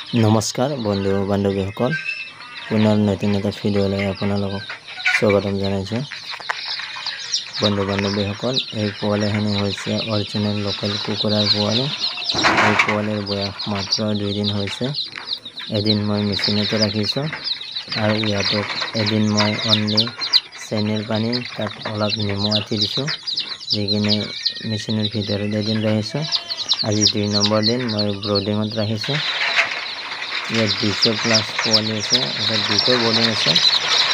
নমস্কাৰ বন্ধু বান্ধৱীসকল, পুনৰ নতুন এটা ভিডিঅ'লৈ আপোনালোকক স্বাগতম জনাইছোঁ। বন্ধু বান্ধৱীসকল, এই পোৱালিখিনি হৈছে অৰিজিনেল লোকেল কুকুৰাৰ পোৱালি। এই পোৱালিৰ বয়স মাত্ৰ 2 দিন হৈছে। এদিন মই মেচিনতে ৰাখিছোঁ আৰু ইহঁতক এদিন মই অনলি চেনিৰ পানী তাত অলপ নেমু আটি দিছোঁ, দি কিনে মেচিনৰ ভিতৰত এদিন ৰাখিছোঁ। আজি 2 নম্বৰ দিন মই ব্ৰডিঙত ৰাখিছোঁ। ইয়াত 200+ পোৱালি আছে, এটা 2টা বৰ্ডিং আছে,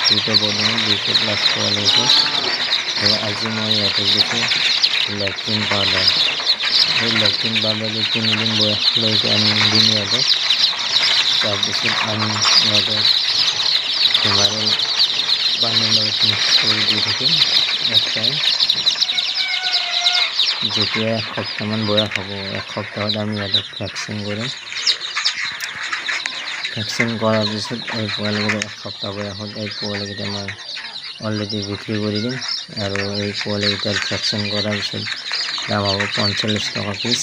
2টা বৰ্ডিঙত 200+ পোৱালি আছে। আৰু আজি মই ইয়াতে দিছোঁ লেকটিন পাউডাৰ। এই লেকটিন পাউডাৰটো 3 দিন বয়সলৈকে আমি দিম ইহঁতক। তাৰপিছত আমি ইহঁতক হিমাৰেল পানীৰ লগত মিক্স কৰি দি থাকিম এক টাইম। যেতিয়া 1 সপ্তাহমান বয়স হ'ব, 1 সপ্তাহত আমি ইহঁতক ভেকচিন কৰিম। ভেকচিন কৰাৰ পিছত এই পোৱালিকেইটা 1 সপ্তাহ বয়সত এই পোৱালিকেইটা মই অলৰেডি বিক্ৰী কৰি দিম। আৰু এই পোৱালিকেইটাৰ ভেকচিন কৰাৰ পিছত দাম হ'ব 45 টকা পিচ।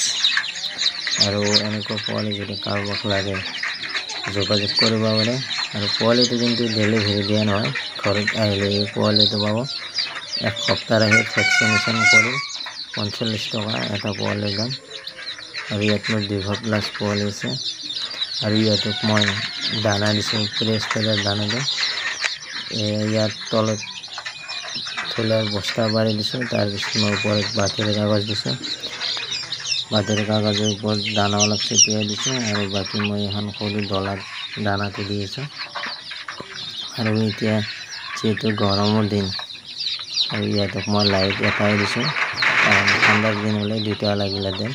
আৰু এনেকুৱা পোৱালি যদি কাৰোবাক লাগে যোগাযোগ কৰিব পাৰে। আৰু পোৱালিটো কিন্তু ডেলিভাৰী দিয়া নহয়, ঘৰত আহিলে এই পোৱালিটো পাব। 1 সপ্তাহ ৰাখি ভেকচিনেশ্যন কৰি 45 টকা এটা পোৱালিৰ দাম। আৰু ইয়াত মোৰ 200+ পোৱালি আছে। আৰু ইহঁতক মই দানা দিছোঁ, প্ৰেছ ফেডাৰ দানাটো। ইয়াত তলত থলুৱাৰ বস্তা পাৰি দিছোঁ, তাৰপিছত মই ওপৰত বাতৰি কাগজ দিছোঁ। বাতৰি কাগজৰ ওপৰত দানা অলপ ছটিয়াই দিছোঁ আৰু বাকী মই এখন সৰু ডলাত দানাটো দি আছোঁ। আৰু এতিয়া যিহেতু গৰমৰ দিন, আৰু ইহঁতক মই লাইট এটাই দিছোঁ, কাৰণ ঠাণ্ডাৰ দিন হ'লে 2টা লাগিলে দিম।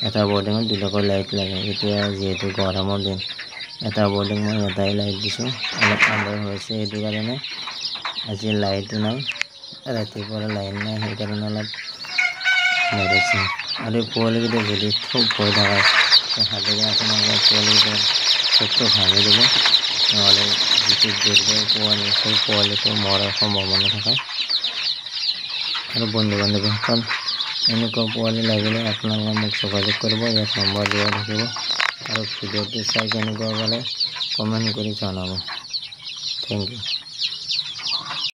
এটা বৰ্ডিঙত 2টাকৈ লাইট লাগে। এতিয়া যিহেতু গৰমৰ দিন, এটা বৰ্ডিং মই এটাই লাইট দিছোঁ। অলপ আন্ধাৰ হৈছে, সেইটো কাৰণে আজি লাইটো নাই, ৰাতিপুৱাৰ লাইন নাই, সেইকাৰণে অলপ নেদেছে। আৰু পোৱালিকেইটা যদি খুব ভয় থাকে, হাতেৰে আপোনালোকে পোৱালিকেইটাৰ চকুটো ভাঙি দিব, নহ'লে যিটো দুৰ্বল পোৱালি সেই পোৱালিটো মৰাৰ সম্ভাৱনা থাকে। আৰু বন্ধু বান্ধৱীসকল, এনেকুৱা পোৱালি লাগিলে আপোনালোকে মোক যোগাযোগ কৰিব, ইয়াত নম্বৰ দিয়া থাকিব। আৰু ভিডিঅ'টো চাই কেনেকুৱা পালে কমেণ্ট কৰি জনাব। Thank U.